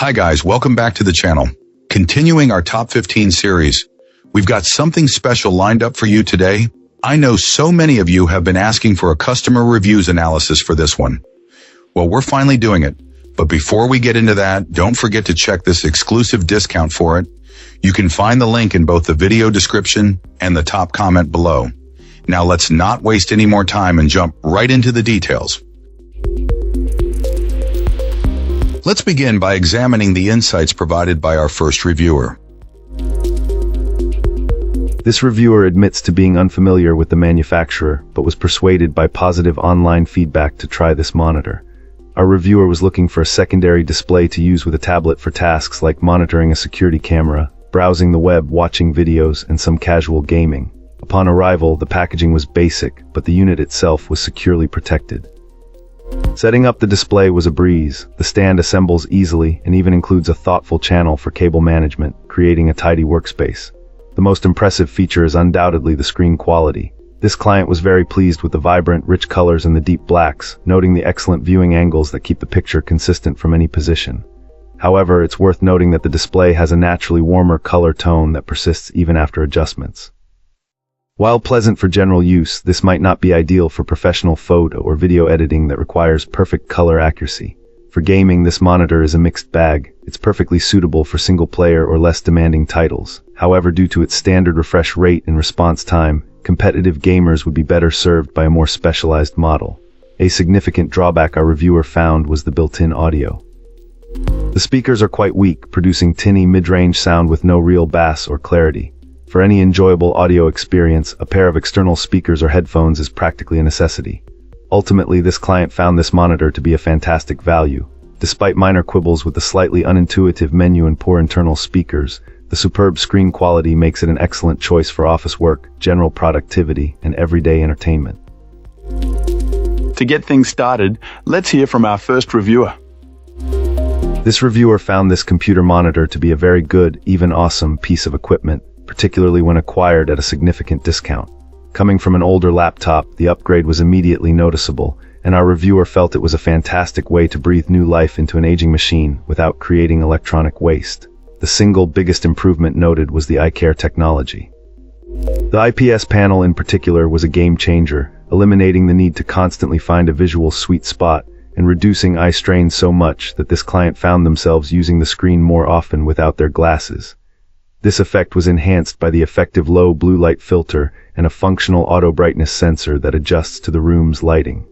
Hi guys, welcome back to the channel. Continuing our top 15 series, we've got something special lined up for you today. I know so many of you have been asking for a customer reviews analysis for this one. Well, we're finally doing it. But before we get into that, don't forget to check this exclusive discount for it. You can find the link in both the video description and the top comment below. Now let's not waste any more time and jump right into the details. Let's begin by examining the insights provided by our first reviewer. This reviewer admits to being unfamiliar with the manufacturer, but was persuaded by positive online feedback to try this monitor. Our reviewer was looking for a secondary display to use with a tablet for tasks like monitoring a security camera, browsing the web, watching videos, and some casual gaming. Upon arrival, the packaging was basic, but the unit itself was securely protected. Setting up the display was a breeze. The stand assembles easily and even includes a thoughtful channel for cable management, creating a tidy workspace. The most impressive feature is undoubtedly the screen quality. This client was very pleased with the vibrant, rich colors and the deep blacks, noting the excellent viewing angles that keep the picture consistent from any position. However, it's worth noting that the display has a naturally warmer color tone that persists even after adjustments. While pleasant for general use, this might not be ideal for professional photo or video editing that requires perfect color accuracy. For gaming, this monitor is a mixed bag. It's perfectly suitable for single-player or less demanding titles. However, due to its standard refresh rate and response time, competitive gamers would be better served by a more specialized model. A significant drawback our reviewer found was the built-in audio. The speakers are quite weak, producing tinny mid-range sound with no real bass or clarity. For any enjoyable audio experience, a pair of external speakers or headphones is practically a necessity. Ultimately, this client found this monitor to be a fantastic value. Despite minor quibbles with the slightly unintuitive menu and poor internal speakers, the superb screen quality makes it an excellent choice for office work, general productivity, and everyday entertainment. To get things started, let's hear from our first reviewer. This reviewer found this computer monitor to be a very good, even awesome piece of equipment, particularly when acquired at a significant discount. Coming from an older laptop, the upgrade was immediately noticeable, and our reviewer felt it was a fantastic way to breathe new life into an aging machine without creating electronic waste. The single biggest improvement noted was the Eye-CareU technology. The IPS panel in particular was a game changer, eliminating the need to constantly find a visual sweet spot and reducing eye strain so much that this client found themselves using the screen more often without their glasses. This effect was enhanced by the effective low blue light filter and a functional auto brightness sensor that adjusts to the room's lighting.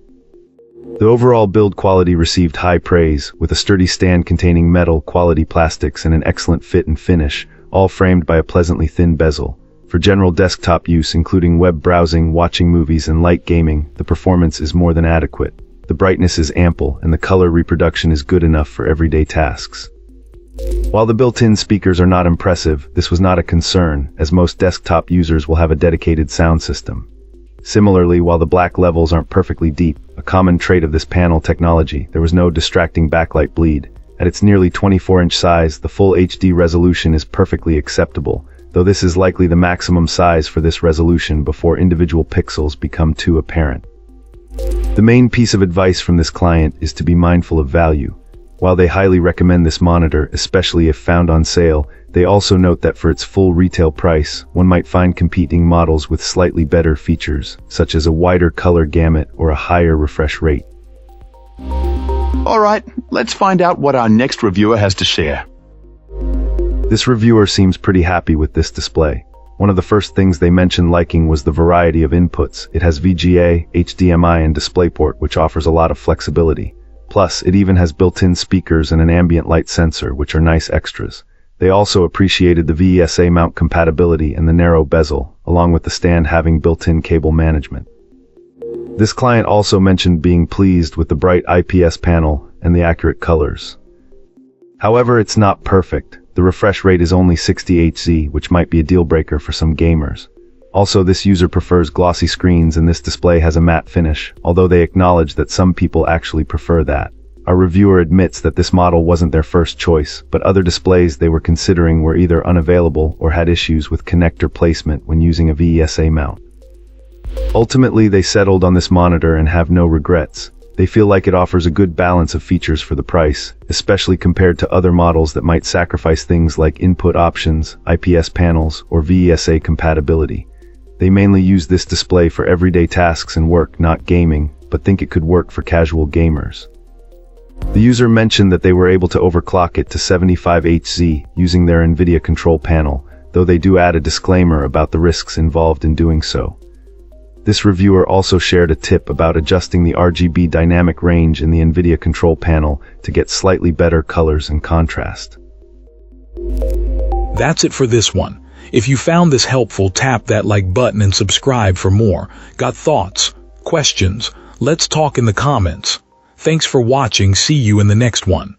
The overall build quality received high praise, with a sturdy stand containing metal, quality plastics, and an excellent fit and finish, all framed by a pleasantly thin bezel. For general desktop use, including web browsing, watching movies, and light gaming, the performance is more than adequate. The brightness is ample, and the color reproduction is good enough for everyday tasks. While the built-in speakers are not impressive, this was not a concern, as most desktop users will have a dedicated sound system. Similarly, while the black levels aren't perfectly deep, a common trait of this panel technology, there was no distracting backlight bleed. At its nearly 24-inch size, the full HD resolution is perfectly acceptable, though this is likely the maximum size for this resolution before individual pixels become too apparent. The main piece of advice from this client is to be mindful of value. While they highly recommend this monitor, especially if found on sale, they also note that for its full retail price, one might find competing models with slightly better features, such as a wider color gamut or a higher refresh rate. Alright, let's find out what our next reviewer has to share. This reviewer seems pretty happy with this display. One of the first things they mentioned liking was the variety of inputs. It has VGA, HDMI, and DisplayPort, which offers a lot of flexibility. Plus, it even has built-in speakers and an ambient light sensor, which are nice extras. They also appreciated the VESA mount compatibility and the narrow bezel, along with the stand having built-in cable management. This client also mentioned being pleased with the bright IPS panel and the accurate colors. However, it's not perfect. The refresh rate is only 60 Hz, which might be a deal breaker for some gamers. Also, this user prefers glossy screens and this display has a matte finish, although they acknowledge that some people actually prefer that. Our reviewer admits that this model wasn't their first choice, but other displays they were considering were either unavailable or had issues with connector placement when using a VESA mount. Ultimately, they settled on this monitor and have no regrets. They feel like it offers a good balance of features for the price, especially compared to other models that might sacrifice things like input options, IPS panels, or VESA compatibility. They mainly use this display for everyday tasks and work, not gaming, but think it could work for casual gamers. The user mentioned that they were able to overclock it to 75Hz using their NVIDIA control panel, though they do add a disclaimer about the risks involved in doing so. This reviewer also shared a tip about adjusting the RGB dynamic range in the NVIDIA control panel to get slightly better colors and contrast. That's it for this one. If you found this helpful, tap that like button and subscribe for more. Got thoughts? Questions? Let's talk in the comments. Thanks for watching. See you in the next one.